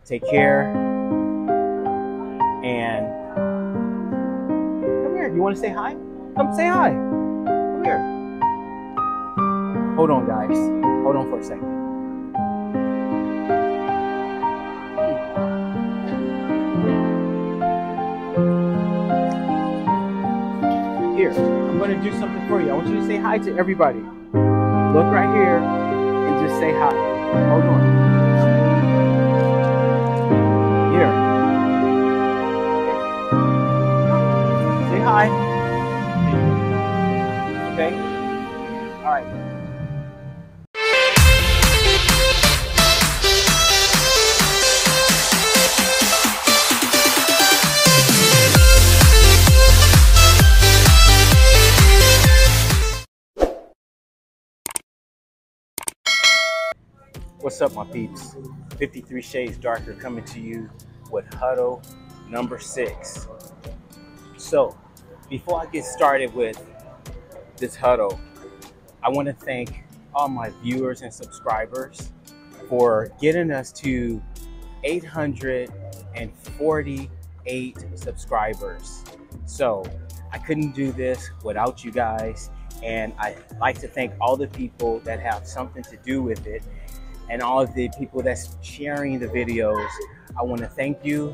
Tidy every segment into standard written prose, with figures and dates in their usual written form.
Take care. And come here. You want to say hi? Come say hi. Come here. Hold on, guys. Hold on for a second. Here, I'm going to do something for you. I want you to say hi to everybody. Look right here and just say hi. Hold on. Here. Say hi. Okay? All right. What's up, my peeps? 53 Shades Darker coming to you with Huddle number 6. So, before I get started with this huddle, I want to thank all my viewers and subscribers for getting us to 848 subscribers. So, I couldn't do this without you guys, and I'd like to thank all the people that have something to do with it. And all of the people that's sharing the videos, I want to thank you.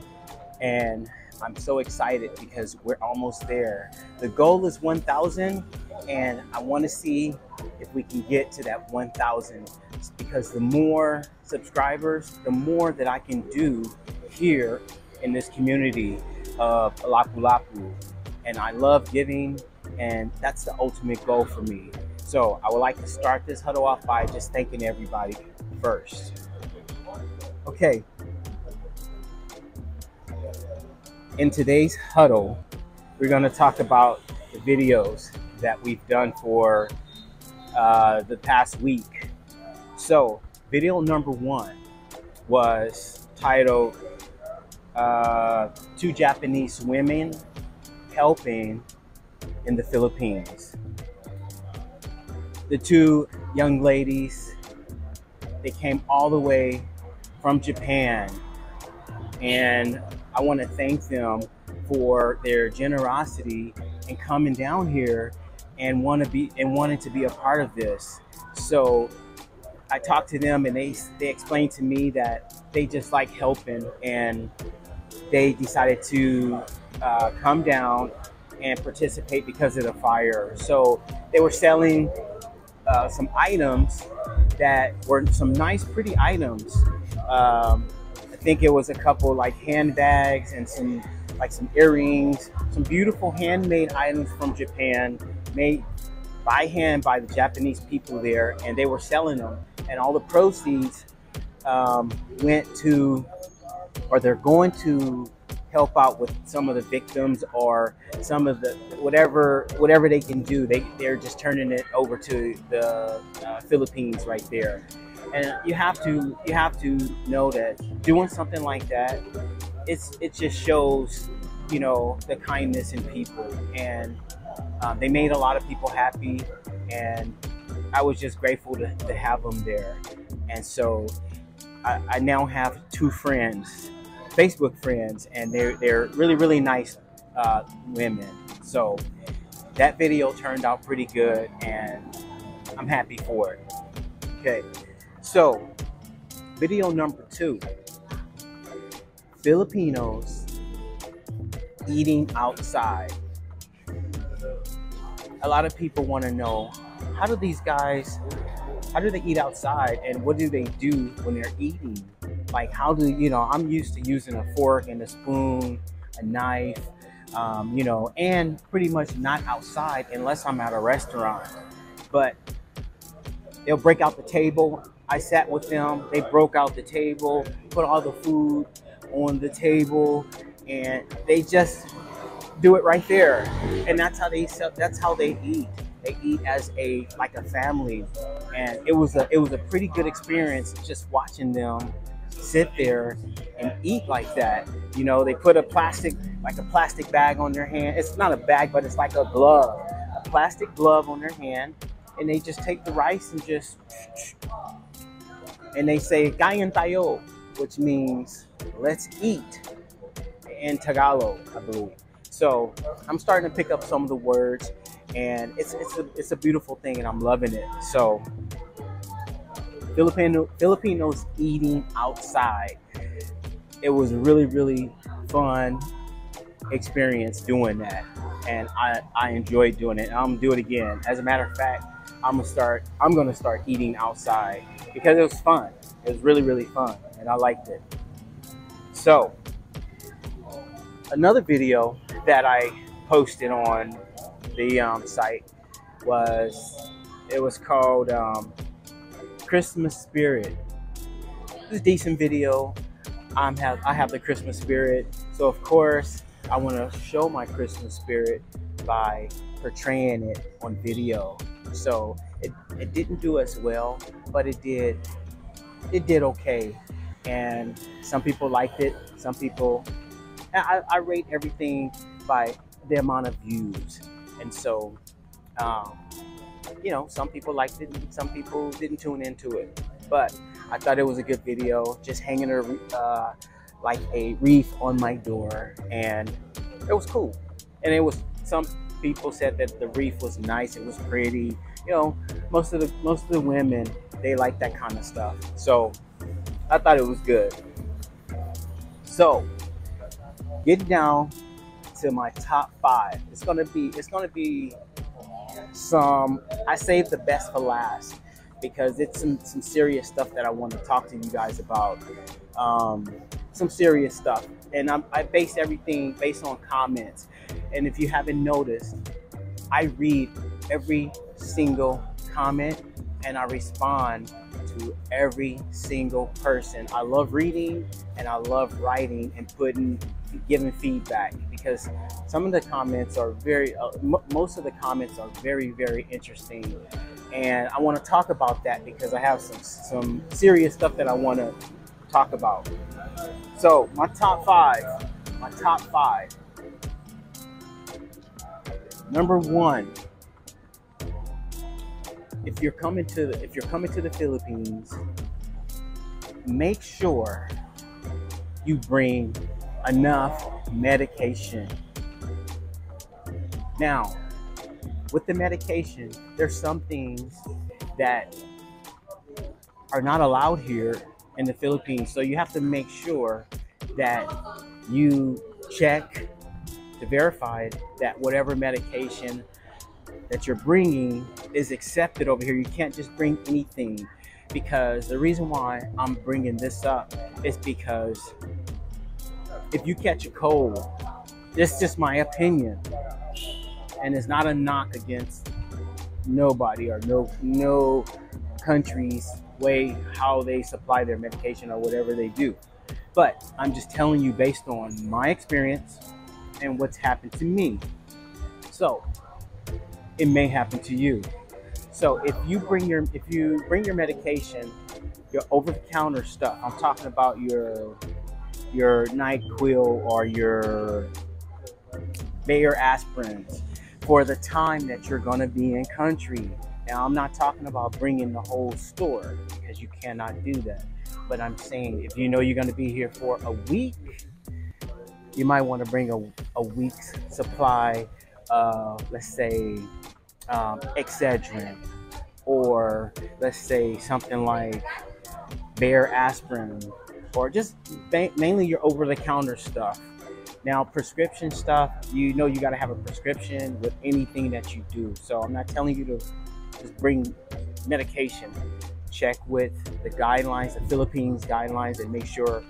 And I'm so excited because we're almost there. The goal is 1,000, and I want to see if we can get to that 1,000, because the more subscribers, the more that I can do here in this community of Lapu Lapu. And I love giving, and that's the ultimate goal for me. So I would like to start this huddle off by just thanking everybody first. Okay. In today's huddle, we're going to talk about the videos that we've done for the past week. So video number 1 was titled 2 Japanese women helping in the Philippines. The 2 young ladies, they came all the way from Japan, and I want to thank them for their generosity and coming down here and wanting to be a part of this. So I talked to them, and they explained to me that they just like helping, and they decided to come down and participate because of the fire. So they were selling some items that were some nice, pretty items. I think it was a couple like handbags and some earrings, some beautiful handmade items from Japan, made by hand by the Japanese people there, and they were selling them. And all the proceeds went to, or they're going to help out with some of the victims, or some of the whatever they can do. They're just turning it over to the Philippines right there. And you have to know that doing something like that, it just shows, you know, the kindness in people. And they made a lot of people happy, and I was just grateful to have them there. And so I now have 2 friends, Facebook friends, and they're really, really nice women. So that video turned out pretty good, and I'm happy for it. Okay, so video number 2, Filipinos eating outside. A lot of people want to know, how do they eat outside, and what do they do when they're eating? Like, how do, you know, I'm used to using a fork and a spoon, a knife, you know, and pretty much not outside unless I'm at a restaurant. But they'll break out the table. I sat with them. They broke out the table, put all the food on the table, and they just do it right there. And that's how they eat. They eat as like a family. And it was a pretty good experience just watching them sit there and eat like that. You know, they put a plastic bag on their hand. It's not a bag, but it's like a glove, a plastic glove on their hand, and they just take the rice and they say "Kain tayo," which means let's eat in Tagalog, I believe. So I'm starting to pick up some of the words, and it's a beautiful thing, and I'm loving it. So Filipinos eating outside. It was really fun experience doing that, and I enjoyed doing it. And I'm gonna do it again. As a matter of fact, I'm gonna start eating outside because it was fun. It was really fun, and I liked it. So another video that I posted on the site was called Christmas Spirit. It's a decent video. I have the Christmas spirit, so of course I want to show my Christmas spirit by portraying it on video. So it didn't do as well, but it did okay. And some people liked it. Some people, I rate everything by the amount of views. And so, you know, some people liked it and some people didn't tune into it. But I thought it was a good video, just hanging like a wreath on my door, and it was cool. And it was, some people said that the wreath was nice, it was pretty. You know, most of the women, they like that kind of stuff. So I thought it was good. So getting down to my top 5. It's gonna be some, I saved the best for last because it's some serious stuff that I want to talk to you guys about. Some serious stuff, and I base everything based on comments. And if you haven't noticed, I read every single comment and I respond to every single person. I love reading and I love writing and giving feedback, because some of the comments are most of the comments are very interesting, and I want to talk about that because I have some serious stuff that I want to talk about. So my top five. Number 1, if you're coming to the Philippines, make sure you bring enough medication. Now, with the medication, there's some things that are not allowed here in the Philippines. So you have to make sure that you check to verify that whatever medication that you're bringing is accepted over here. You can't just bring anything, because the reason why I'm bringing this up is because if you catch a cold, this is just my opinion, and it's not a knock against nobody or no country's way how they supply their medication or whatever they do. But I'm just telling you based on my experience and what's happened to me. So it may happen to you. So if you bring your medication, your over-the-counter stuff, I'm talking about your NyQuil or your Bayer aspirins for the time that you're going to be in country. Now, I'm not talking about bringing the whole store, because you cannot do that. But I'm saying if you know you're going to be here for a week, you might want to bring a week's supply of, let's say, Excedrin, or let's say something like Bayer aspirin, or just mainly your over-the-counter stuff. Now, prescription stuff, you know you got to have a prescription with anything that you do. So I'm not telling you to just bring medication. Check with the guidelines, the Philippines guidelines, and make sure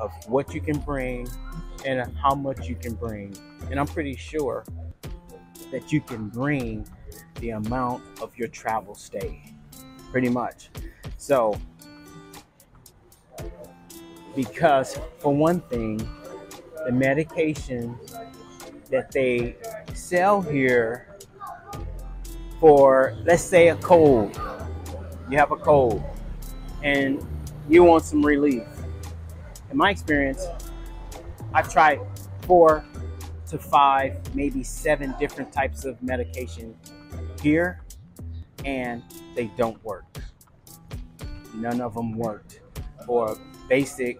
of what you can bring and how much you can bring. And I'm pretty sure that you can bring the amount of your travel stay, pretty much. So, because for one thing, the medication that they sell here for, let's say, a cold. You have a cold and you want some relief. In my experience, I've tried 4 to 5, maybe 7 different types of medication here, and they don't work. None of them worked. for basic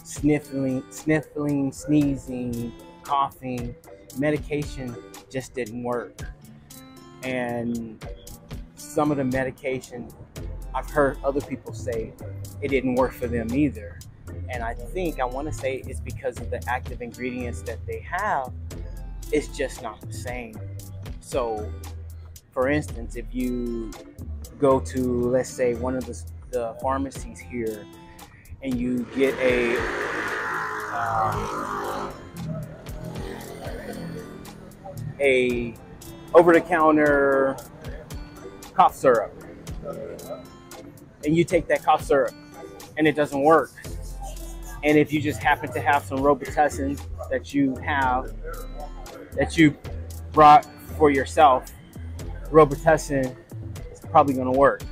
sniffling, sneezing, coughing. Medication just didn't work. And some of the medication, I've heard other people say it didn't work for them either. And I want to say it's because of the active ingredients that they have. It's just not the same. So, for instance, if you go to, let's say, one of the pharmacies here, and you get a over-the-counter cough syrup, and you take that cough syrup and it doesn't work, and if you just happen to have some Robitussin that you brought for yourself, Robitussin is probably going to work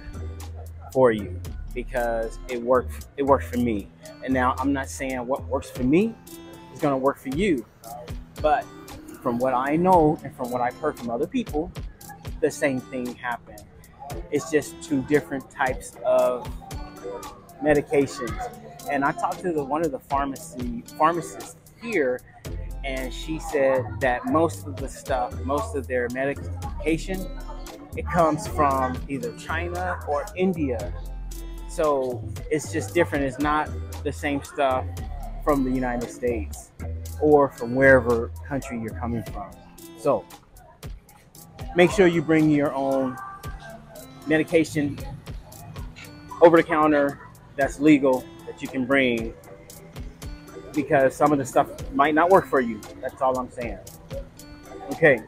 for you because it worked for me. And now I'm not saying what works for me is going to work for you, but from what I know and from what I've heard from other people, the same thing happened. It's just two different types of medications. And I talked to one of the pharmacists here, and she said that most of their medication, it comes from either China or India. So it's just different. It's not the same stuff from the United States or from wherever country you're coming from. So make sure you bring your own medication over the counter that's legal, that you can bring, because some of the stuff might not work for you. That's all I'm saying. Okay.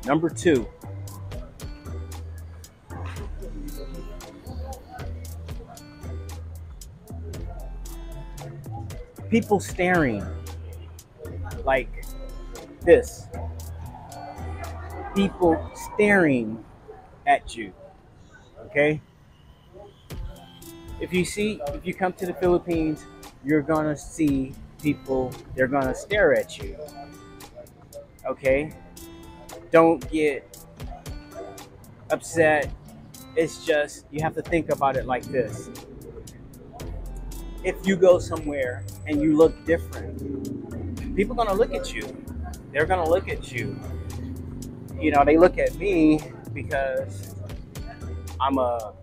Number 2. People staring like this. People staring at you. Okay? If you come to the Philippines, you're gonna see people, they're gonna stare at you. Okay? Don't get upset. It's just, you have to think about it like this. If you go somewhere and you look different, people are gonna look at you. They're gonna look at you. You know, they look at me because I'm a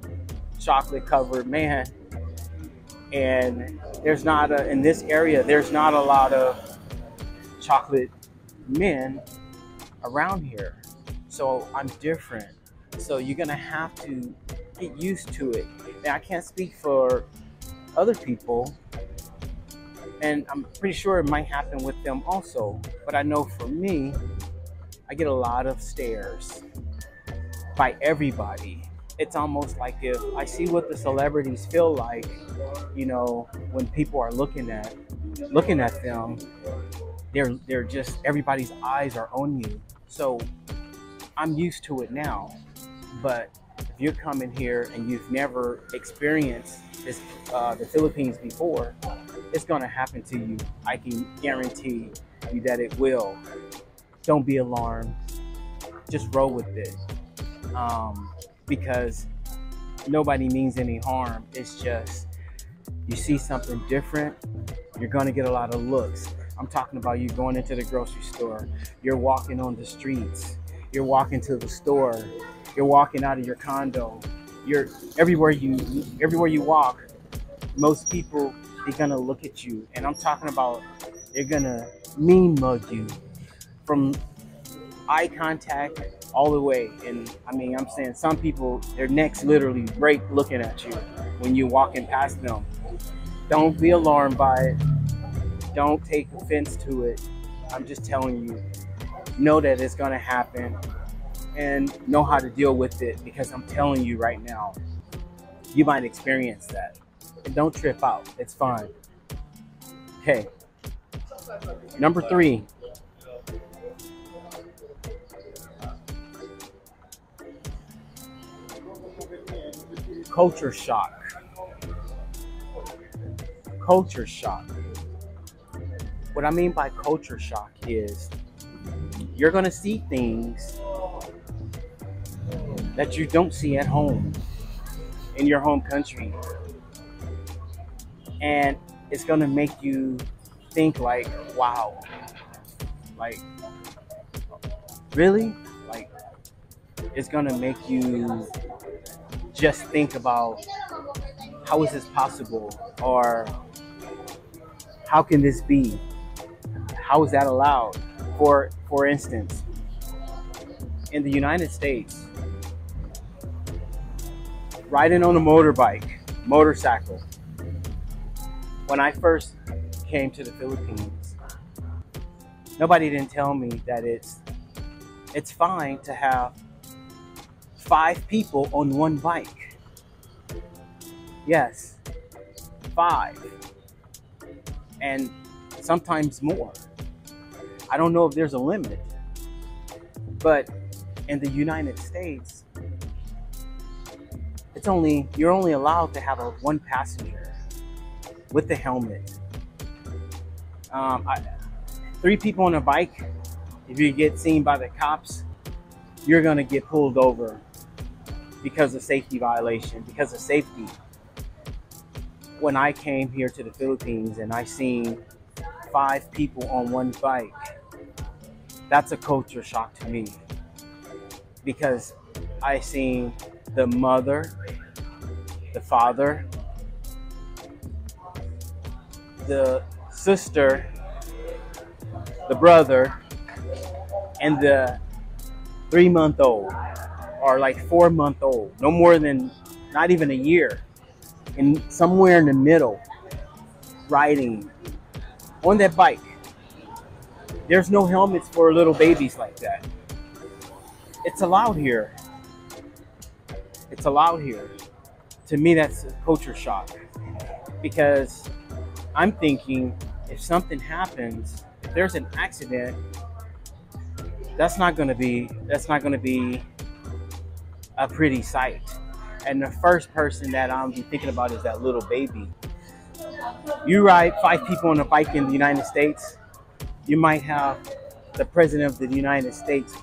chocolate covered man, and in this area, there's not a lot of chocolate men around here. So I'm different. So you're gonna have to get used to it. Now, I can't speak for other people, and I'm pretty sure it might happen with them also, but I know for me, I get a lot of stares by everybody. It's almost like if I see what the celebrities feel like, you know, when people are looking at them, they're just, everybody's eyes are on you. So I'm used to it now. But if you're coming here and you've never experienced this, the Philippines before, it's gonna happen to you. I can guarantee you that it will. Don't be alarmed. Just roll with it. Because nobody means any harm. It's just, you see something different, you're gonna get a lot of looks. I'm talking about you going into the grocery store, you're walking on the streets, you're walking to the store, you're walking out of your condo, you're everywhere you walk, most people, they're gonna look at you. And I'm talking about, they're gonna mean mug you from eye contact all the way. And I mean, I'm saying some people, their necks literally break looking at you when you're walking past them. Don't be alarmed by it. Don't take offense to it. I'm just telling you, know that it's gonna happen and know how to deal with it, because I'm telling you right now, you might experience that. And don't trip out, it's fine. Okay, number 3. Culture shock. Culture shock. What I mean by culture shock is you're going to see things that you don't see at home, in your home country. And it's going to make you think like, wow, like, really? Like, it's going to make you just think about, how is this possible? Or how can this be? How is that allowed? For instance, in the United States, riding on a motorcycle, when I first came to the Philippines, nobody didn't tell me that it's fine to have 5 people on one bike. Yes, 5. And sometimes more. I don't know if there's a limit, but in the United States, you're only allowed to have one passenger with the helmet. 3 people on a bike, if you get seen by the cops, you're gonna get pulled over because of safety violation, because of safety. When I came here to the Philippines and I seen 5 people on one bike, that's a culture shock to me, because I seen the mother, the father, the sister, the brother, and the 3-month-old, or like 4-month-old, no more than, not even a year, and somewhere in the middle, riding on that bike. There's no helmets for little babies like that. It's allowed here. It's allowed here. To me, that's a culture shock, because I'm thinking, if something happens, if there's an accident, that's not going to be a pretty sight. And the first person that I'm thinking about is that little baby. You ride 5 people on a bike in the United States, you might have the president of the United States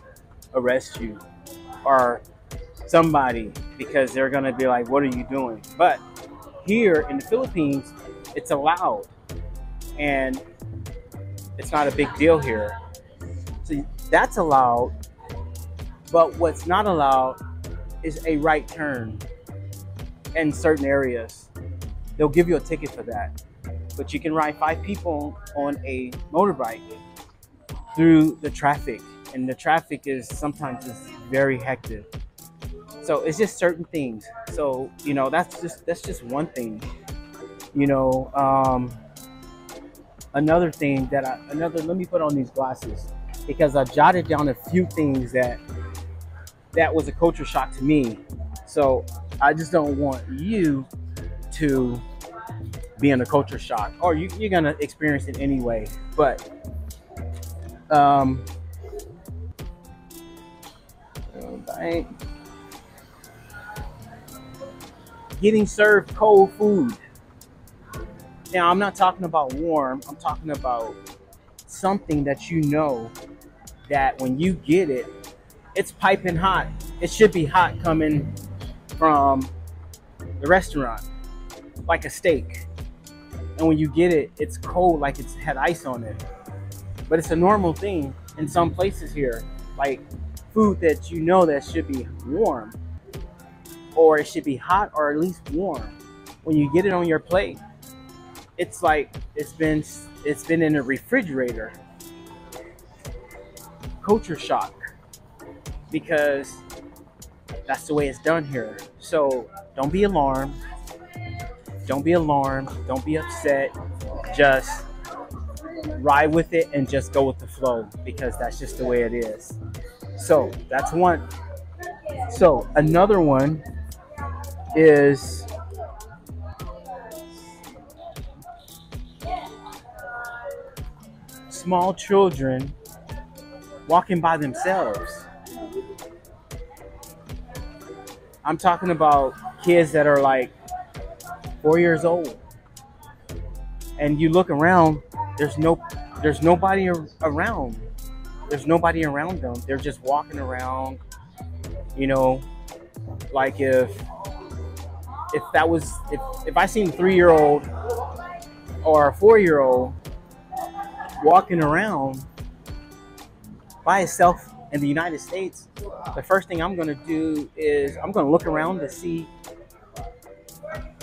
arrest you, or somebody, because they're going to be like, what are you doing? But here in the Philippines, it's allowed, and it's not a big deal here. So that's allowed, but what's not allowed is a right turn in certain areas. They'll give you a ticket for that, but you can ride 5 people on a motorbike through the traffic, and the traffic is sometimes very hectic. So it's just certain things. So, you know, that's just one thing. You know, another thing let me put on these glasses, because I jotted down a few things that was a culture shock to me. So I just don't want you to be in a culture shock, or you're gonna experience it anyway. But getting served cold food. Now, I'm not talking about warm. I'm talking about something that you know that when you get it, it's piping hot. It should be hot coming from the restaurant, like a steak. And when you get it, it's cold, like it's had ice on it. But it's a normal thing in some places here, like food that you know that should be warm, or it should be hot, or at least warm. When you get it on your plate, it's like it's been in a refrigerator. Culture shock, because that's the way it's done here. So don't be alarmed. Don't be alarmed. Don't be upset. Just ride with it and just go with the flow, because that's just the way it is. So that's one. So another one is small children walking by themselves. I'm talking about kids that are like 4 years old, and you look around, there's nobody around. There's nobody around them. They're just walking around, you know, like if I seen a 3-year-old or a 4-year-old walking around by itself in the United States, the first thing I'm going to do is I'm going to look around to see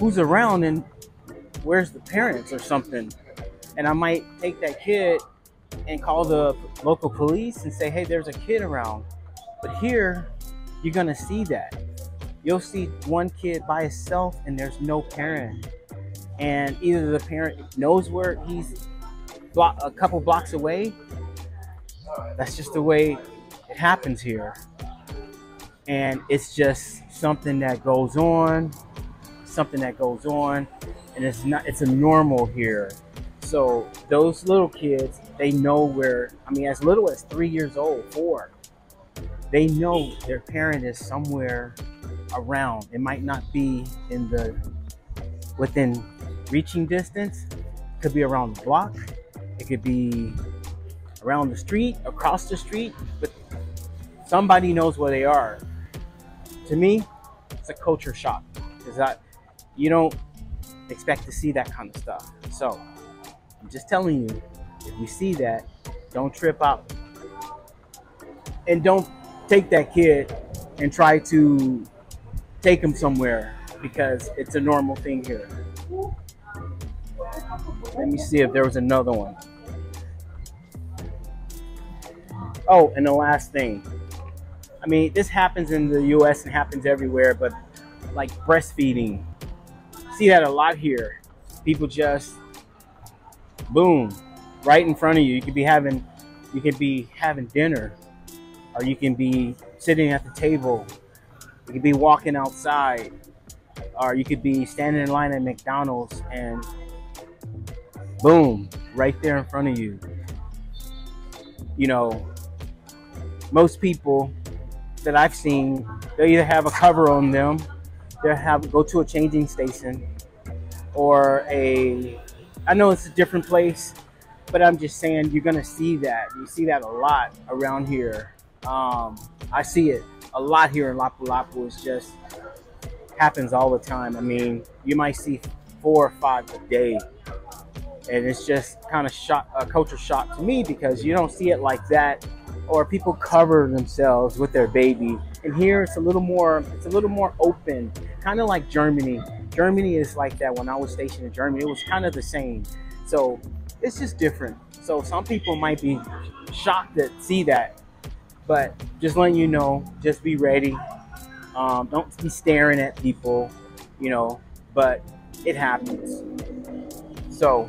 who's around and where's the parents or something. And I might take that kid and call the local police and say, hey, there's a kid around. But here, you're going to see that. You'll see one kid by himself and there's no parent. And either the parent knows where he's a couple blocks away. That's just the way it happens here. And it's just something that goes on, and it's a normal here. So those little kids, they know where, I mean, as little as 3 years old, 4, they know their parent is somewhere around. It might not be within reaching distance. It could be around the block. It could be around the street, across the street, but somebody knows where they are. To me, it's a culture shock, because you don't expect to see that kind of stuff. So I'm just telling you, if you see that, don't trip out. And don't take that kid and try to take him somewhere, because it's a normal thing here. Let me see if there was another one. Oh, and the last thing. I mean, this happens in the US and happens everywhere, but like breastfeeding. See that a lot here. People just, boom, right in front of you. You could be having dinner, or you can be sitting at the table. You could be walking outside, or you could be standing in line at McDonald's and boom, right there in front of you. You know, most people that I've seen, they either have a cover on them, go to a changing station, or I know it's a different place, but I'm just saying you're gonna see that. You see that a lot around here. I see it a lot here in Lapu-Lapu. It's just happens all the time. I mean, you might see 4 or 5 a day, and it's just kind of a culture shock to me, because you don't see it like that. Or people cover themselves with their baby. And here it's a little more open, kind of like Germany. Germany is like that. When I was stationed in Germany, it was kind of the same. So it's just different. So some people might be shocked to see that, but just letting you know, just be ready. Don't be staring at people, you know, but it happens. So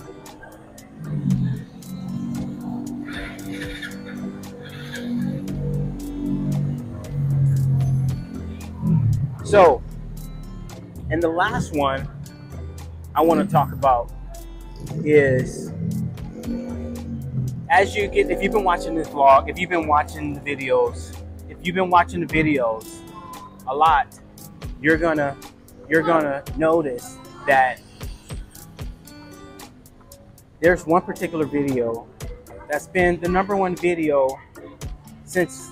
and the last one I want to talk about is, if you've been watching this vlog, if you've been watching the videos a lot, you're gonna notice that there's one particular video that's been the #1 video since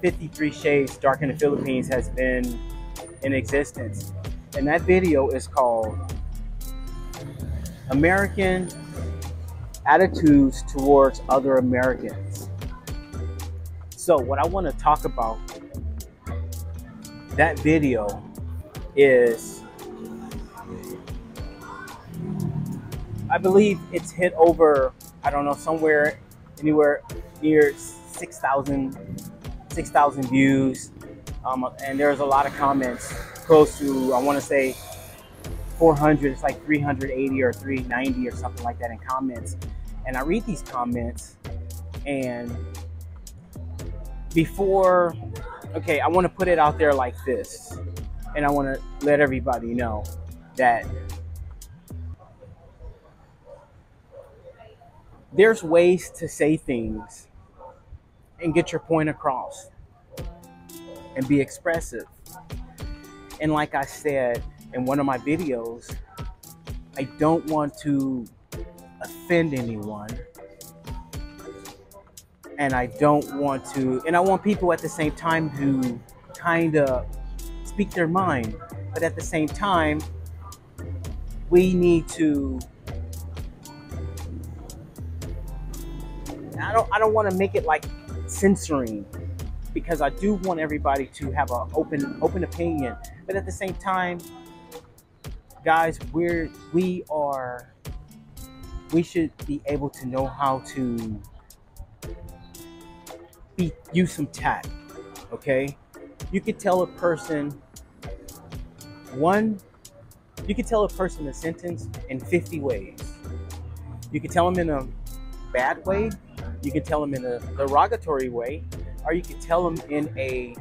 53 Shades Dark in the Philippines has been in existence. And that video is called American Attitudes Towards Other Americans. So what I want to talk about that video is, I believe it's hit over, I don't know, anywhere near 6,000 views, and there's a lot of comments, close to, I want to say 400. It's like 380 or 390 or something like that in comments. And I read these comments, and I want to put it out there like this, and I want to let everybody know that there's ways to say things and get your point across and be expressive. And like I said in one of my videos, I don't want to offend anyone, and I want people at the same time to kind of speak their mind, but at the same time we need to I don't want to make it like censoring, because I do want everybody to have an open opinion. But at the same time, guys, we should be able to know how to use some tact. Okay, you could tell a person a sentence in 50 ways. You could tell them in a bad way, you could tell them in a derogatory way, or you could tell them in a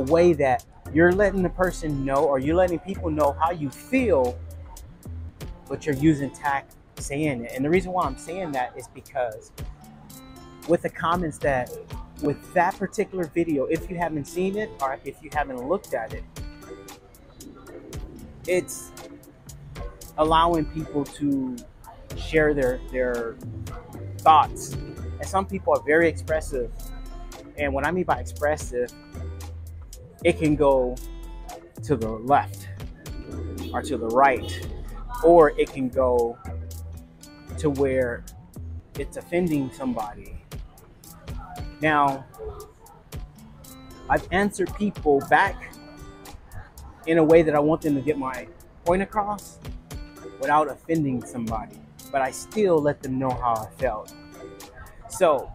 way that you're letting the person know, or you're letting people know how you feel, but you're using tact saying it. And the reason why I'm saying that is because with the comments with that particular video, if you haven't seen it or if you haven't looked at it, it's allowing people to share their thoughts. And some people are very expressive. And what I mean by expressive, it can go to the left or to the right, or it can go to where it's offending somebody. Now, I've answered people back in a way that I want them to get my point across without offending somebody, but I still let them know how I felt. So,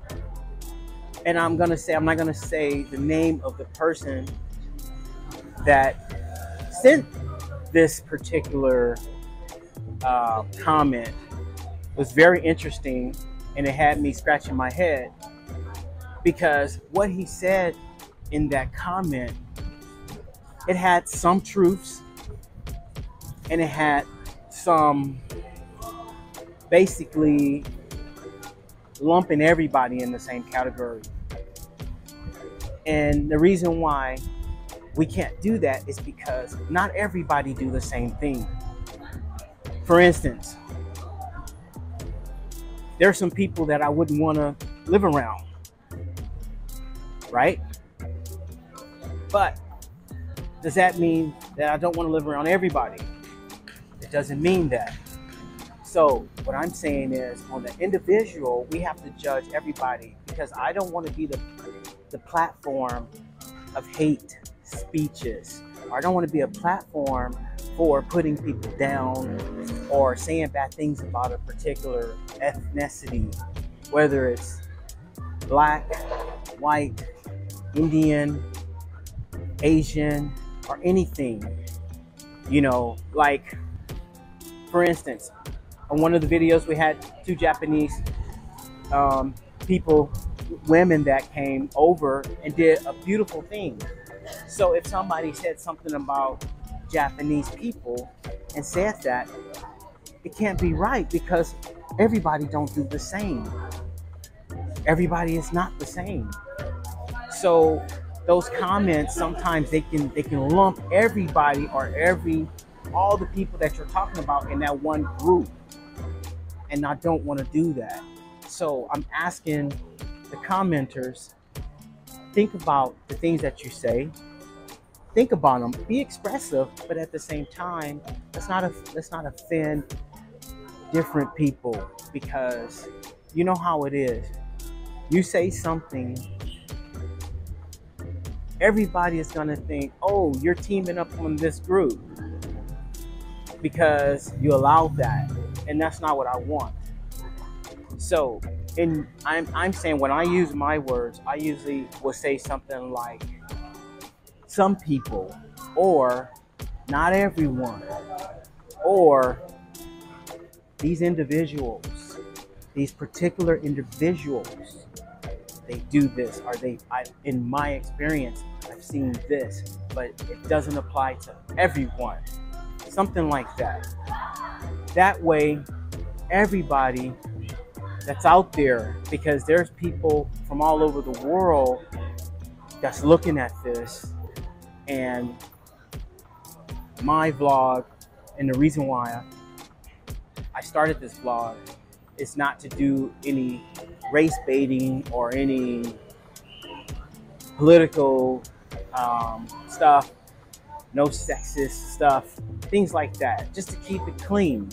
and I'm not gonna say the name of the person that sent this particular comment. It was very interesting, and it had me scratching my head, because what he said in that comment, it had some truths and it had some basically lumping everybody in the same category. And the reason why we can't do that is because not everybody do the same thing. For instance, there are some people that I wouldn't want to live around, right? But does that mean that I don't want to live around everybody? It doesn't mean that. So what I'm saying is, on the individual, we have to judge everybody, because I don't want to be the platform of hate speeches. Or I don't want to be a platform for putting people down or saying bad things about a particular ethnicity, whether it's black, white, Indian, Asian, or anything. You know, like, for instance, on one of the videos we had two Japanese women that came over and did a beautiful thing. So if somebody said something about Japanese people and said that, it can't be right, because everybody don't do the same. Everybody is not the same. So those comments, sometimes they can lump everybody or all the people that you're talking about in that one group. And I don't want to do that. So I'm asking the commenters, think about the things that you say. Think about them. Be expressive, but at the same time, let's not offend different people, because you know how it is. You say something, everybody is gonna think, oh, you're teaming up on this group because you allowed that, and that's not what I want. So, I'm saying, when I use my words, I usually will say something like, some people, or not everyone, or these individuals, these particular individuals, they do this, or in my experience, I've seen this, but it doesn't apply to everyone. Something like that. That way, everybody that's out there, because there's people from all over the world that's looking at this, and my vlog, and the reason why I started this vlog is not to do any race baiting or any political stuff, no sexist stuff, things like that, just to keep it clean.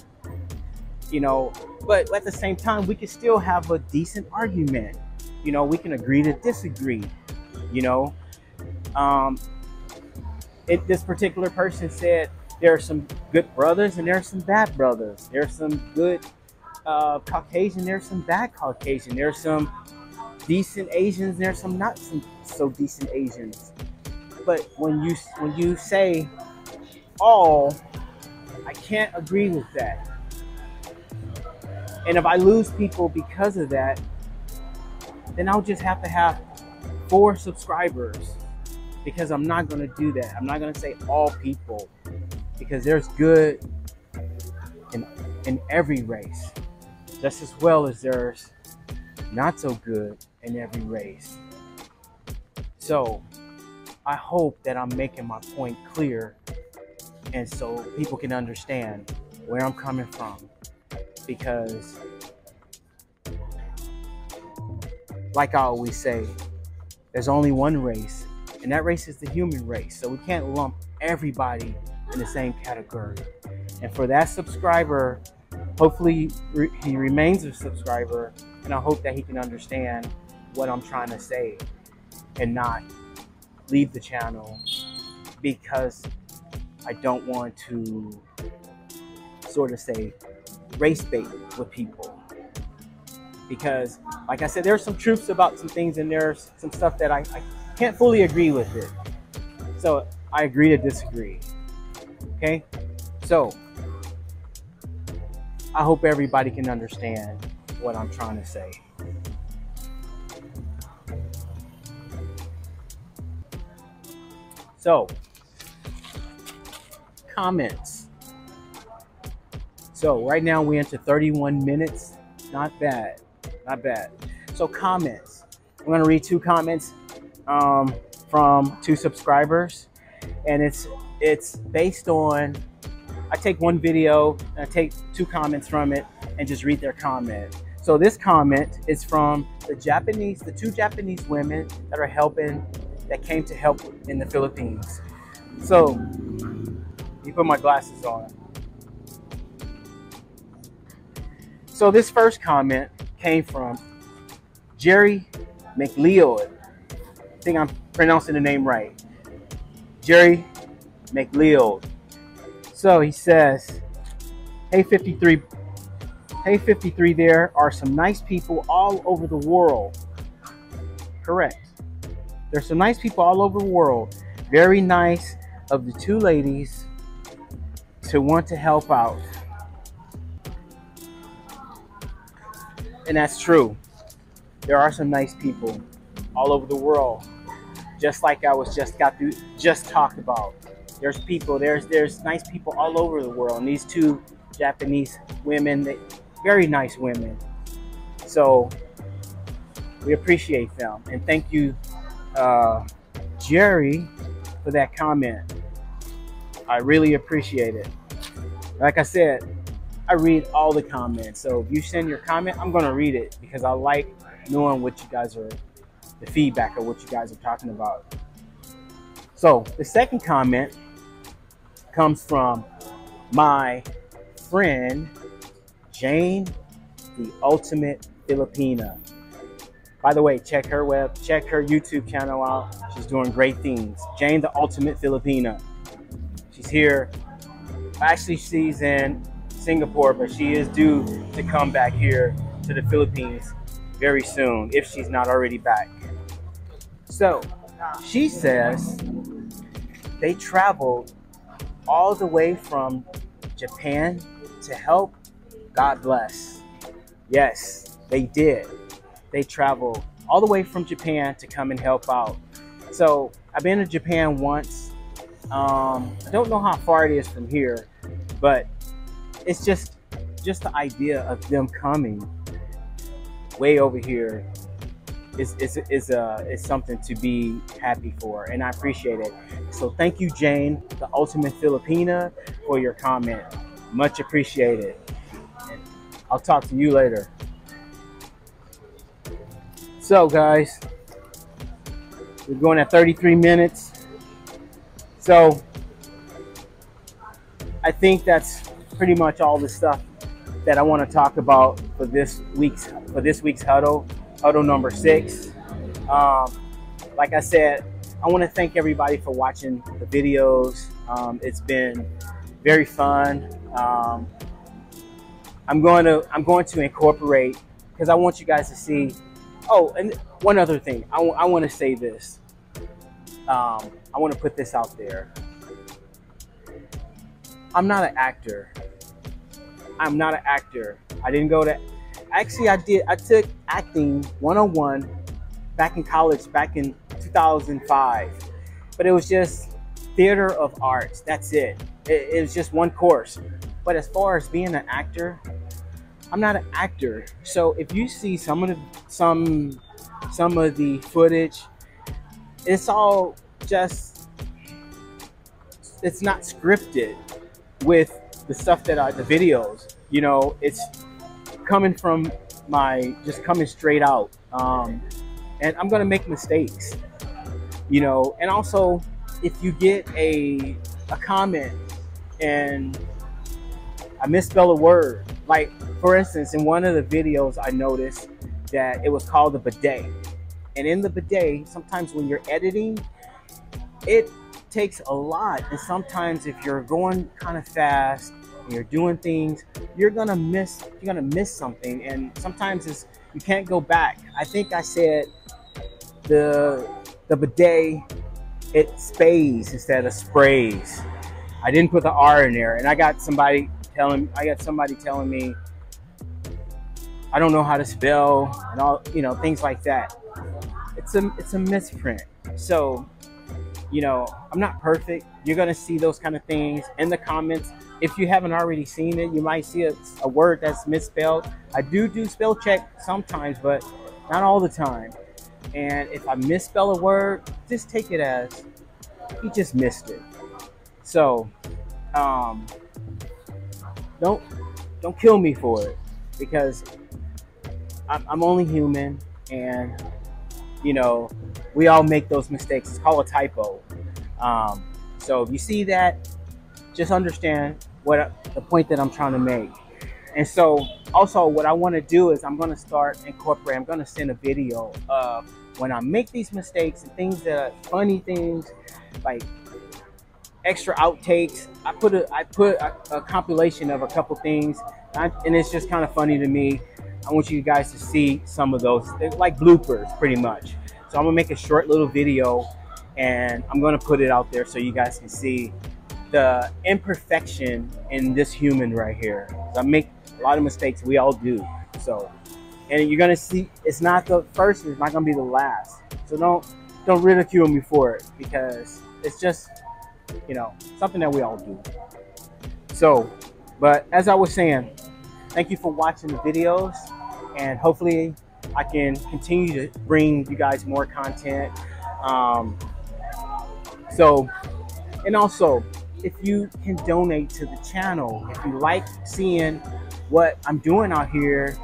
you know, but at the same time, we can still have a decent argument. You know, we can agree to disagree, you know. Um, this particular person said there are some good brothers and there are some bad brothers. There's some good Caucasian, there's some bad Caucasian. There's some decent Asians, there's some not so decent Asians. But when you say all, I can't agree with that. And if I lose people because of that, then I'll just have to have 4 subscribers, because I'm not going to do that. I'm not going to say all people, because there's good in every race, just as well as there's not so good in every race. So I hope that I'm making my point clear, and so people can understand where I'm coming from, because like I always say, there's only one race, and that race is the human race. So we can't lump everybody in the same category. And for that subscriber, hopefully he remains a subscriber, and I hope that he can understand what I'm trying to say and not leave the channel because I don't want to sort of say race bait with people. Because like I said, there's some truths about some things, and there's some stuff that I can't fully agree with it. So I agree to disagree. Okay? So I hope everybody can understand what I'm trying to say. So, comments. So right now we're into 31 minutes. Not bad. Not bad. So comments. I'm going to read 2 comments from 2 subscribers. And it's based on, I take one video and I take 2 comments from it and just read their comment. So this comment is from the 2 Japanese women that came to help in the Philippines. So, let me put my glasses on. So this first comment came from Jerry McLeod. I think I'm pronouncing the name right. Jerry McLeod. So he says, hey 53, there are some nice people all over the world. Correct. There's some nice people all over the world. Very nice of the 2 ladies to want to help out. And that's true. There are some nice people all over the world. Just like I was just talked about. There's people, there's nice people all over the world. And these 2 Japanese women, very nice women. So we appreciate them. And thank you, Jerry, for that comment. I really appreciate it. Like I said, I read all the comments. So if you send your comment, I'm going to read it because I like knowing what you guys are, the feedback of what you guys are talking about. So the second comment comes from my friend, Jane, the Ultimate Filipina. By the way, check her YouTube channel out. She's doing great things. Jane, the Ultimate Filipina. She's here. Actually, she's in Singapore, but she is due to come back here to the Philippines very soon, if she's not already back. So, she says they traveled all the way from Japan to help. God bless. Yes, they did. They traveled all the way from Japan to come and help out. So I've been to Japan once. I don't know how far it is from here, but it's just the idea of them coming way over here is something to be happy for, and I appreciate it. So thank you, Jane, the Ultimate Filipina, for your comment. Much appreciated. And I'll talk to you later. So guys, we're going at 33 minutes. So I think that's pretty much all the stuff that I want to talk about for this week's huddle number 6. Like I said, I want to thank everybody for watching the videos. It's been very fun. I'm going to incorporate, because I want you guys to see. Oh, and one other thing, I want to say this. I want to put this out there. I'm not an actor. I'm not an actor. I didn't go to. Actually, I did. I took acting 101 back in college, back in 2005. But it was just theater of arts. That's it. It was just one course. But as far as being an actor, I'm not an actor. So if you see some of the footage, it's all just, it's not scripted with the stuff that the videos, you know, it's coming from just coming straight out. And I'm gonna make mistakes, you know. And also, if you get a comment and I misspell a word, like for instance, in one of the videos I noticed that it was called the bidet. And in the bidet, sometimes when you're editing, it takes a lot. And sometimes if you're going kind of fast and you're doing things, you're gonna miss something. And sometimes you can't go back. I think I said the bidet, it spays instead of sprays. I didn't put the R in there, and I got somebody telling me I don't know how to spell and all, you know, things like that. It's a misprint. So, you know, I'm not perfect. You're gonna see those kind of things in the comments. If you haven't already seen it, you might see a word that's misspelled. I do spell check sometimes, but not all the time. And if I misspell a word, just take it as he just missed it. So don't kill me for it, because I'm only human, and you know, we all make those mistakes. It's called a typo. So if you see that, just understand the point that I'm trying to make. And so also what I want to do is I'm going to start incorporating, I'm going to send a video of when I make these mistakes and things that are funny things, like extra outtakes. I put a compilation of a couple things, and it's just kind of funny to me. I want you guys to see some of those. They're like bloopers, pretty much. So I'm gonna make a short little video, and I'm gonna put it out there so you guys can see the imperfection in this human right here. I make a lot of mistakes. We all do. So, and you're gonna see, it's not the first, it's not gonna be the last. So don't ridicule me for it, because it's just, you know, something that we all do. So, but as I was saying, thank you for watching the videos, and hopefully I can continue to bring you guys more content. And also, if you can donate to the channel, if you like seeing what I'm doing out here,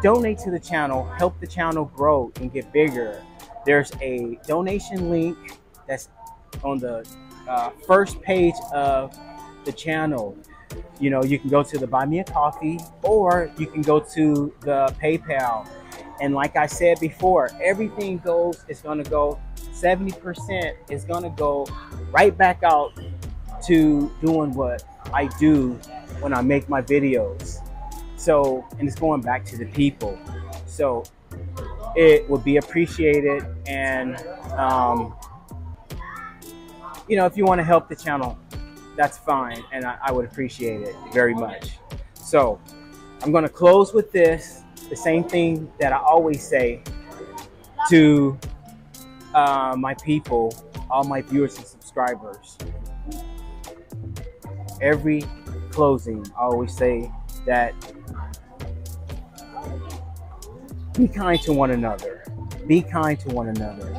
donate to the channel, help the channel grow and get bigger. There's a donation link that's on the first page of the channel. You know, you can go to the Buy Me a Coffee, or you can go to the PayPal. And like I said before, everything goes, it's going to go 70% is going to go right back out to doing what I do when I make my videos. So, and it's going back to the people. So it would be appreciated. And, you know, if you want to help the channel, that's fine, and I would appreciate it very much. So I'm going to close with this, the same thing that I always say to my people, all my viewers and subscribers. Every closing, I always say that be kind to one another. Be kind to one another.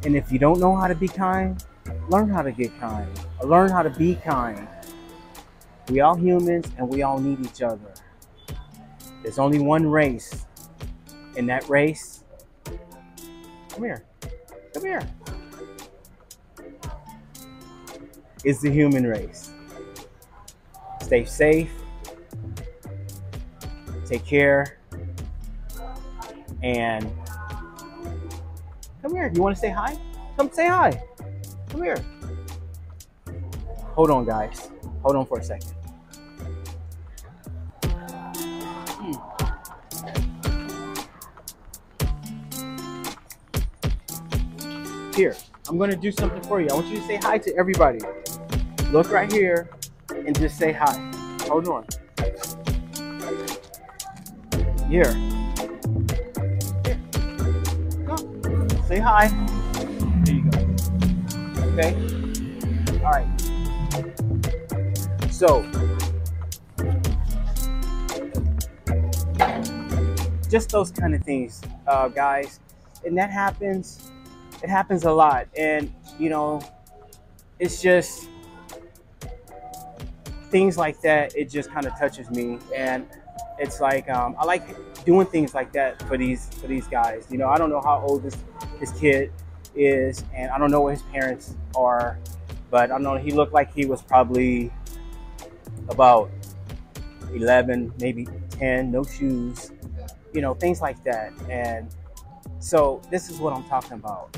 And if you don't know how to be kind, learn how to get kind. Learn how to be kind. We all humans, and we all need each other. There's only one race. In that race, come here, is the human race. Stay safe, Take care. And come here. You want to say hi? Come say hi. Come here. Hold on, guys. Hold on for a second. Here, I'm going to do something for you. I want you to say hi to everybody. Look right here and just say hi. Hold on. Here. Here. Go. Say hi. There you go. Okay? All right. So, just those kind of things, guys. And that happens. It happens a lot. And, you know, it's just things like that. It just kind of touches me. And it's like, I like doing things like that for these guys. You know, I don't know how old this kid is, and I don't know what his parents are, but I know he looked like he was probably about 11, maybe 10, no shoes, you know, things like that. And so this is what I'm talking about.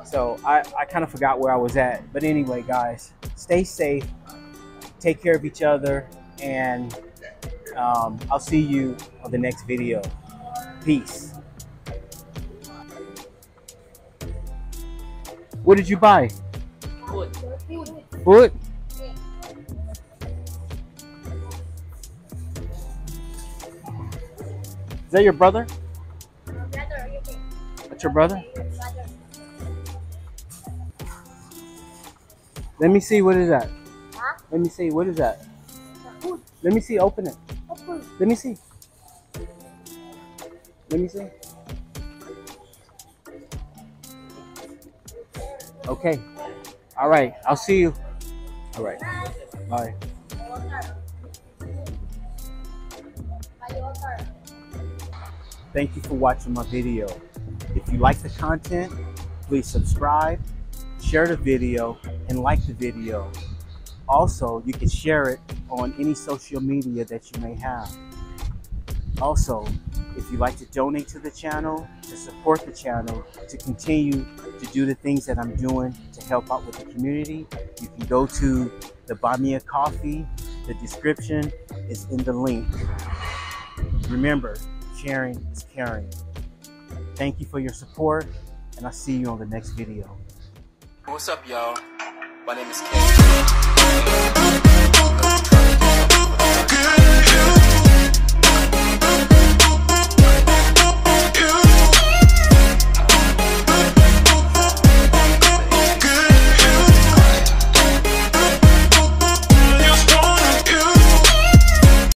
So I kind of forgot where I was at. But anyway, guys, stay safe, take care of each other, and I'll see you on the next video. Peace. What did you buy? Food. Food? Is that your brother? That's your brother? Let me see, what is that? Huh? Let me see, what is that? Let me see, open it. Let me see. Let me see. Okay. All right, I'll see you. All right. Bye. Thank you for watching my video. If you like the content, please subscribe, share the video, and like the video. Also, you can share it on any social media that you may have. Also, if you'd like to donate to the channel, to support the channel, to continue to do the things that I'm doing to help out with the community, you can go to the Buy Me a Coffee. The description is in the link. Remember, sharing is caring. Thank you for your support, and I'll see you on the next video. What's up, y'all? My name is Ken.